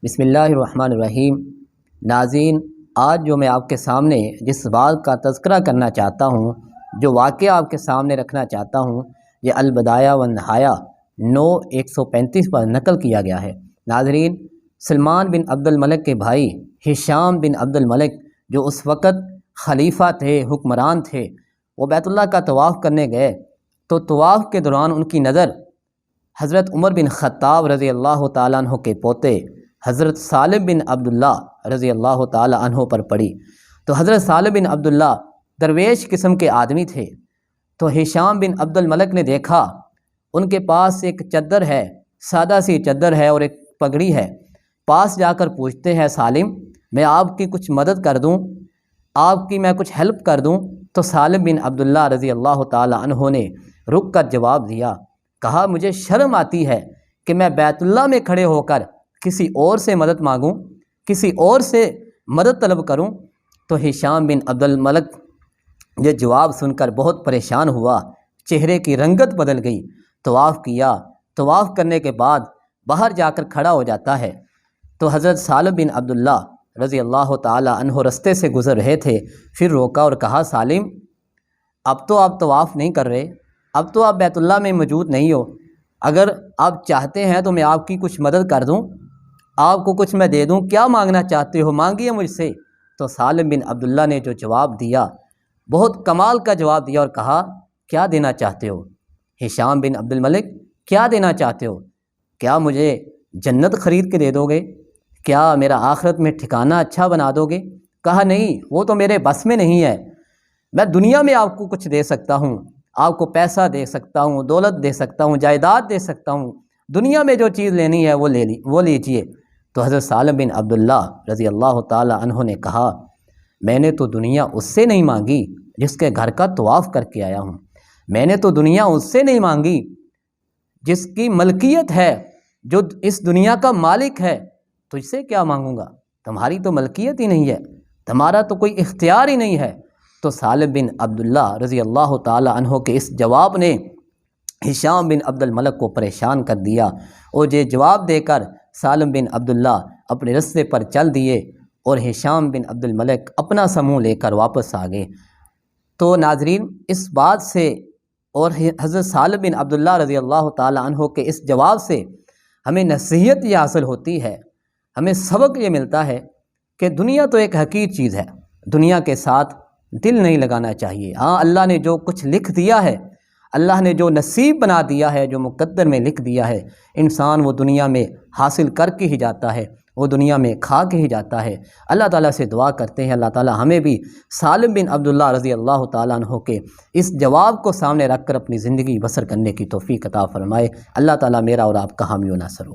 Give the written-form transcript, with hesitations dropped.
بسم اللہ الرحمن الرحیم۔ ناظرین، آج جو میں آپ کے سامنے جس بات کا تذکرہ کرنا چاہتا ہوں، جو واقعہ آپ کے سامنے رکھنا چاہتا ہوں، یہ البدایہ والنہایہ 9/135 پر نقل کیا گیا ہے۔ ناظرین، سلمان بن عبد الملک کے بھائی ہشام بن عبد الملک جو اس وقت خلیفہ تھے، حکمران تھے، وہ بیت اللہ کا طواف کرنے گئے تو طواف کے دوران ان کی نظر حضرت عمر بن خطاب رضی اللہ تعالیٰ عنہ کے پوتے حضرت سالم بن عبداللہ رضی اللہ تعالیٰ عنہ پر پڑی۔ تو حضرت سالم بن عبداللہ درویش قسم کے آدمی تھے، تو ہشام بن عبد الملک نے دیکھا ان کے پاس ایک چادر ہے، سادہ سی چادر ہے اور ایک پگڑی ہے۔ پاس جا کر پوچھتے ہیں، سالم میں آپ کی کچھ مدد کر دوں، آپ کی میں کچھ ہیلپ کر دوں؟ تو سالم بن عبداللہ رضی اللہ تعالیٰ عنہ نے رک کر جواب دیا، کہا مجھے شرم آتی ہے کہ میں بیت اللہ میں کھڑے ہو کر کسی اور سے مدد مانگوں، کسی اور سے مدد طلب کروں۔ تو ہشام بن عبد الملک یہ جواب سن کر بہت پریشان ہوا، چہرے کی رنگت بدل گئی۔ طواف کیا، طواف کرنے کے بعد باہر جا کر کھڑا ہو جاتا ہے تو حضرت سالم بن عبداللہ رضی اللہ تعالیٰ عنہ رستے سے گزر رہے تھے، پھر روکا اور کہا، سالم اب تو آپ طواف نہیں کر رہے، اب تو آپ بیت اللہ میں موجود نہیں ہو، اگر آپ چاہتے ہیں تو میں آپ کی کچھ مدد کر دوں، آپ کو کچھ میں دے دوں، کیا مانگنا چاہتے ہو مانگیے مجھ سے۔ تو سالم بن عبداللہ نے جو جواب دیا، بہت کمال کا جواب دیا اور کہا، کیا دینا چاہتے ہو ہشام بن عبد الملک، کیا دینا چاہتے ہو؟ کیا مجھے جنت خرید کے دے دو گے؟ کیا میرا آخرت میں ٹھکانہ اچھا بنا دو گے؟ کہا نہیں، وہ تو میرے بس میں نہیں ہے، میں دنیا میں آپ کو کچھ دے سکتا ہوں، آپ کو پیسہ دے سکتا ہوں، دولت دے سکتا ہوں، جائیداد دے سکتا ہوں، دنیا میں جو چیز لینی ہے وہ لیجئے۔ تو حضرت سالم بن عبداللہ رضی اللہ تعالیٰ عنہ نے کہا، میں نے تو دنیا اس سے نہیں مانگی جس کے گھر کا طواف کر کے آیا ہوں، میں نے تو دنیا اس سے نہیں مانگی جس کی ملکیت ہے، جو اس دنیا کا مالک ہے، تجھ سے کیا مانگوں گا؟ تمہاری تو ملکیت ہی نہیں ہے، تمہارا تو کوئی اختیار ہی نہیں ہے۔ تو سالم بن عبداللہ رضی اللہ تعالیٰ عنہ کے اس جواب نے ہشام بن عبد الملک کو پریشان کر دیا، اور یہ جواب دے کر سالم بن عبداللہ اپنے رستے پر چل دیے اور ہشام بن عبد الملک اپنا سموں لے کر واپس آ گئے۔ تو ناظرین، اس بات سے اور حضرت سالم بن عبداللہ رضی اللہ تعالیٰ عنہ کے اس جواب سے ہمیں نصیحت یہ حاصل ہوتی ہے، ہمیں سبق یہ ملتا ہے کہ دنیا تو ایک حقیر چیز ہے، دنیا کے ساتھ دل نہیں لگانا چاہیے۔ ہاں، اللہ نے جو کچھ لکھ دیا ہے، اللہ نے جو نصیب بنا دیا ہے، جو مقدر میں لکھ دیا ہے، انسان وہ دنیا میں حاصل کر کے ہی جاتا ہے، وہ دنیا میں کھا کے ہی جاتا ہے۔ اللہ تعالیٰ سے دعا کرتے ہیں اللہ تعالیٰ ہمیں بھی سالم بن عبداللہ رضی اللہ تعالیٰ عنہ کے اس جواب کو سامنے رکھ کر اپنی زندگی بسر کرنے کی توفیق عطا فرمائے۔ اللہ تعالیٰ میرا اور آپ کا حامی و ناصر ہو۔